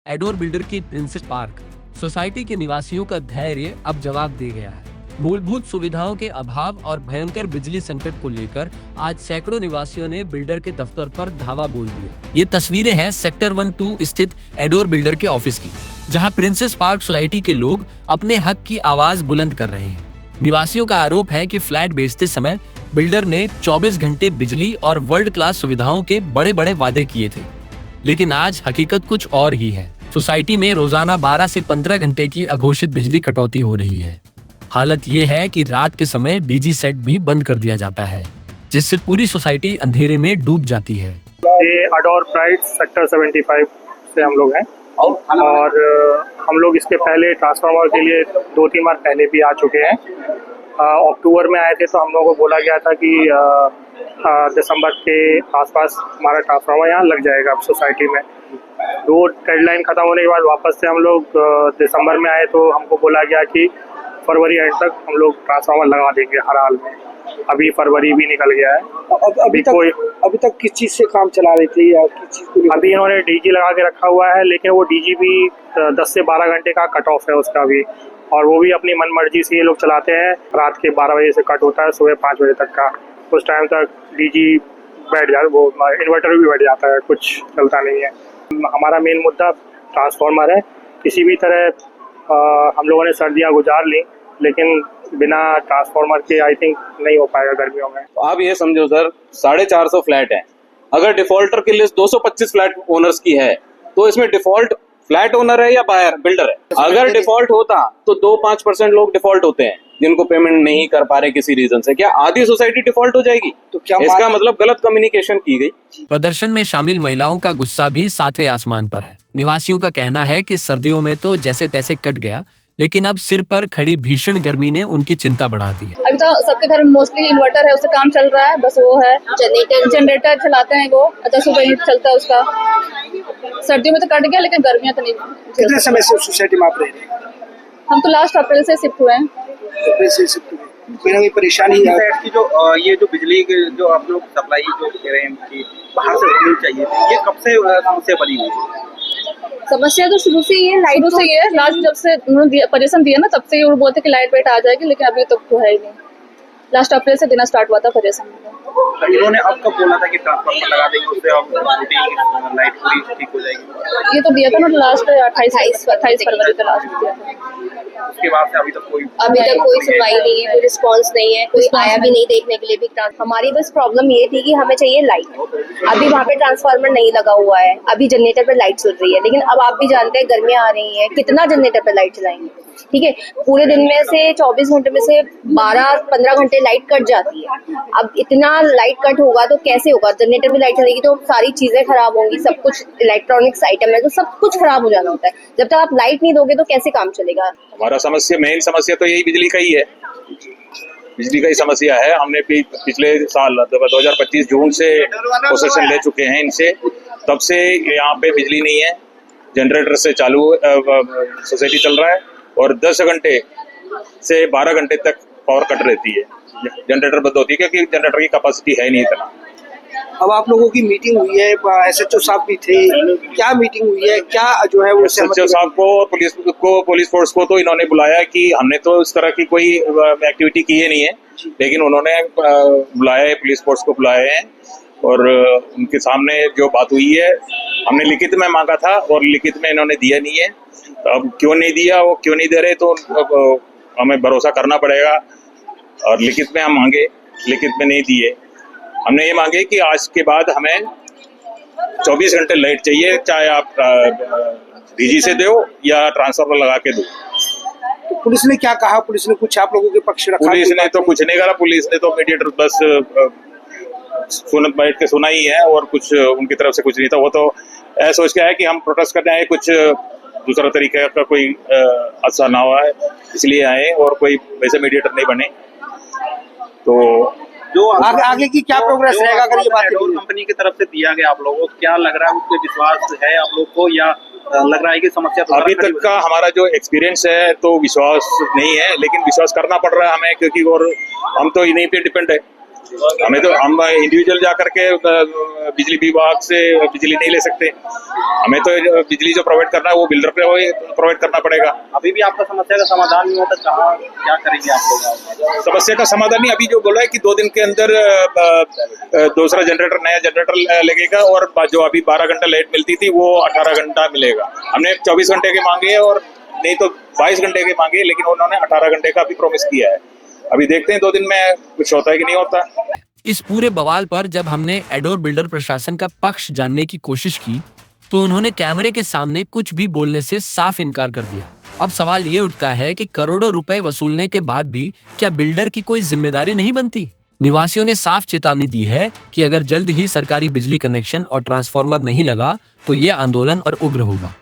Adore builder की princess park society के निवासियों का धैर्य अब जवाब दे गया है। मूलभूत सुविधाओं के अभाव और भयंकर बिजली संकट को लेकर आज सैकड़ों निवासियों ने बिल्डर के दफ्तर पर धावा बोल दिया। ये तस्वीरें हैं सेक्टर 1-2 स्थित एडोर बिल्डर के ऑफिस की, जहां प्रिंसेस पार्क सोसाइटी के लोग अपने हक की आवाज बुलंद कर रहे हैं। निवासियों का आरोप है कि फ्लैट बेचते समय बिल्डर ने 24 घंटे बिजली और वर्ल्ड क्लास सुविधाओं के बड़े बड़े वादे किए थे, लेकिन आज हकीकत कुछ और ही है। सोसाइटी में रोजाना 12 से 15 घंटे की अघोषित बिजली कटौती हो रही है। हालत ये है कि रात के समय डीजी सेट भी बंद कर दिया जाता है, जिससे पूरी सोसाइटी अंधेरे में डूब जाती है। ये अडोर प्राइड सेक्टर 75 से हम लोग हैं और हम लोग इसके पहले ट्रांसफार्मर के लिए 2-3 बार पहले भी आ चुके हैं। अक्टूबर में आए थे तो हम लोगों को बोला गया था कि दिसंबर के आसपास हमारा ट्रांसफार्मर यहाँ लग जाएगा सोसाइटी में। वो डेडलाइन ख़त्म होने के बाद वापस से हम लोग दिसंबर में आए तो हमको बोला गया कि फरवरी एंड तक हम लोग ट्रांसफार्मर लगा देंगे हर हाल में। अभी फरवरी भी निकल गया है। अभी तक किस चीज़ से काम चला रहे थे या किस चीज़ को? अभी इन्होंने डीजी लगा के रखा हुआ है, लेकिन वो डीजी भी 10 से 12 घंटे का कट ऑफ है उसका भी, और वो भी अपनी मन मर्जी से ये लोग चलाते हैं। रात के 12 बजे से कट होता है सुबह 5 बजे तक का। उस टाइम तक डीजी बैठ जाता है, वो इन्वर्टर भी बैठ जाता है, कुछ चलता नहीं है। हमारा मेन मुद्दा ट्रांसफार्मर है। किसी भी तरह हम लोगों ने सर्दियाँ गुजार ली, लेकिन बिना ट्रांसफार्मर के आई थिंक नहीं हो पाएगा गर्मियों में। तो आप ये समझो सर, 450 फ्लैट हैं। अगर डिफॉल्टर की लिस्ट 225 फ्लैट ओनर्स की है तो इसमें डिफॉल्ट फ्लैट ओनर है या बायर बिल्डर है? अगर डिफॉल्ट होता तो 2-5% लोग डिफॉल्ट होते हैं जिनको पेमेंट नहीं कर पा रहे किसी रीजन से। क्या आधी सोसाइटी डिफॉल्ट हो जाएगी? तो क्या इसका मतलब गलत कम्युनिकेशन की गई। प्रदर्शन में शामिल महिलाओं का गुस्सा भी सातवें आसमान पर है। निवासियों का कहना है कि सर्दियों में तो जैसे तैसे कट गया, लेकिन अब सिर पर खड़ी भीषण गर्मी ने उनकी चिंता बढ़ा दी है। अभी तो सबके घर में मोस्टली इन्वर्टर है, उससे काम चल रहा है। बस वो है जनरेटर चलाते हैं, वो 10 रुपए चलता है उसका। सर्दियों में तो कट गया, लेकिन गर्मियां तो नहीं। कितने समय से सोसाइटी में आप रह रहे हैं? हम तो लास्ट अप्रैल से शिफ्ट हुए हैं। कोई ना कोई परेशानी है की? जो ये जो बिजली के जो आप लोग सप्लाई जो दे रहे हैं कि बाहर से होनी चाहिए, ये कब से समस्या बनी हुई? समस्या तो शुरू से ही है, लाइट से ही है। लास्ट जब से उन्होंने पजेशन दिया ना, तब से वो बोलते कि लाइट वेट आ जाएगी, लेकिन अभी तक तो है ही नहीं। लास्ट अप्रैल से देना स्टार्ट हुआ था पजेशन। इन्होंने अब कब बोला था कि ट्रांसफार्मर लगा देंगे, उससे अब लाइट पूरी ठीक हो जाएगी? ये तो दिया था ना लास्ट 28 फरवरी को लास्ट दिया था। उसके बाद से अभी तक कोई सुनवाई नहीं है, कोई रिस्पांस नहीं है, कोई आया भी नहीं देखने के लिए भी। हमारी बस प्रॉब्लम ये थी कि हमें चाहिए लाइट। अभी वहाँ पे ट्रांसफार्मर नहीं लगा हुआ है, अभी जनरेटर पे लाइट चल रही है, लेकिन अब आप भी जानते हैं गर्मियाँ आ रही हैं, कितना जनरेटर पे लाइट चलाएंगे? ठीक है, पूरे दिन में से 24 घंटे में से 12-15 घंटे लाइट कट जाती है। अब इतना लाइट कट होगा तो कैसे होगा? जनरेटर पे लाइट चलेगी तो सारी चीजें खराब होंगी, सब कुछ इलेक्ट्रॉनिक्स आइटम है तो सब कुछ खराब हो जाना होता है। जब तक आप लाइट नहीं दोगे तो कैसे काम चलेगा? हमारा मेन समस्या तो यही बिजली का ही है। बिजली का ही समस्या है। हमने पिछले साल 2025 जून से पोसेशन ले चुके हैं इनसे, तब से यहाँ पे बिजली नहीं है। जनरेटर से चालू सोसाइटी चल रहा है और 10 घंटे से 12 घंटे तक पावर कट रहती है। जनरेटर बंद होती है क्योंकि जनरेटर की कैपेसिटी है नहीं इतना। अब आप लोगों की मीटिंग हुई है, एसएचओ साहब भी थे, क्या मीटिंग हुई है? क्या जो है वो एसएचओ साहब को और पुलिस फोर्स को तो इन्होंने बुलाया कि हमने तो इस तरह की कोई एक्टिविटी की है नहीं है, लेकिन उन्होंने बुलाया है, पुलिस फोर्स को बुलाया है और उनके सामने जो बात हुई है हमने लिखित में मांगा था और लिखित में इन्होंने दिया नहीं है। तो अब क्यों नहीं दिया, वो क्यों नहीं दे रहे, तो हमें भरोसा करना पड़ेगा। और लिखित में हम मांगे, लिखित में नहीं दिए। हमने ये मांगे कि आज के बाद हमें 24 घंटे लाइट चाहिए, चाहे आप डीजी से दो या ट्रांसफार्मर लगा के दो। तो पुलिस ने क्या कहा? पुलिस ने कुछ आप लोगों के पक्ष रखा? पुलिस ने तो कुछ नहीं करा। पुलिस ने तो मीडिएटर बस बैठ के सुना ही है और कुछ उनकी तरफ से कुछ नहीं था। वो तो ऐसा सोच के आया कि हम प्रोटेस्ट करने आए, कुछ दूसरा तरीके का कोई हादसा ना हुआ है इसलिए आए, और कोई वैसे मीडिएटर नहीं बने। तो जो आगे की क्या प्रोग्रेस रहेगा अगर ये बात कंपनी की तरफ से दिया गया, आप लोगों को क्या लग रहा है? उस पर विश्वास है आप लोग को या लग रहा है कि समस्या अभी तक का हमारा जो एक्सपीरियंस है तो विश्वास नहीं है, लेकिन विश्वास करना पड़ रहा है हमें, क्योंकि और हम तो इन्हीं पे डिपेंड है। हमें तो हम इंडिविजुअल जा करके बिजली विभाग से बिजली नहीं ले सकते। हमें तो बिजली जो प्रोवाइड करना है वो बिल्डर पे प्रोवाइड करना पड़ेगा। अभी भी आपका समस्या का समाधान नहीं होता, कहाँ क्या करेंगे आप लोग? समस्या का समाधान नहीं, अभी जो बोला है कि 2 दिन के अंदर दूसरा जनरेटर, नया जनरेटर लगेगा और जो अभी 12 घंटा लाइट मिलती थी वो 18 घंटा मिलेगा। हमने 24 घंटे के मांगे और नहीं तो 22 घंटे के मांगे, लेकिन उन्होंने 18 घंटे का भी प्रॉमिस किया है। अभी देखते हैं 2 दिन में कुछ होता है कि नहीं होता। इस पूरे बवाल पर जब हमने एडोर बिल्डर प्रशासन का पक्ष जानने की कोशिश की तो उन्होंने कैमरे के सामने कुछ भी बोलने से साफ इनकार कर दिया। अब सवाल ये उठता है कि करोड़ों रुपए वसूलने के बाद भी क्या बिल्डर की कोई जिम्मेदारी नहीं बनती? निवासियों ने साफ चेतावनी दी है कि अगर जल्द ही सरकारी बिजली कनेक्शन और ट्रांसफार्मर नहीं लगा तो ये आंदोलन और उग्र होगा।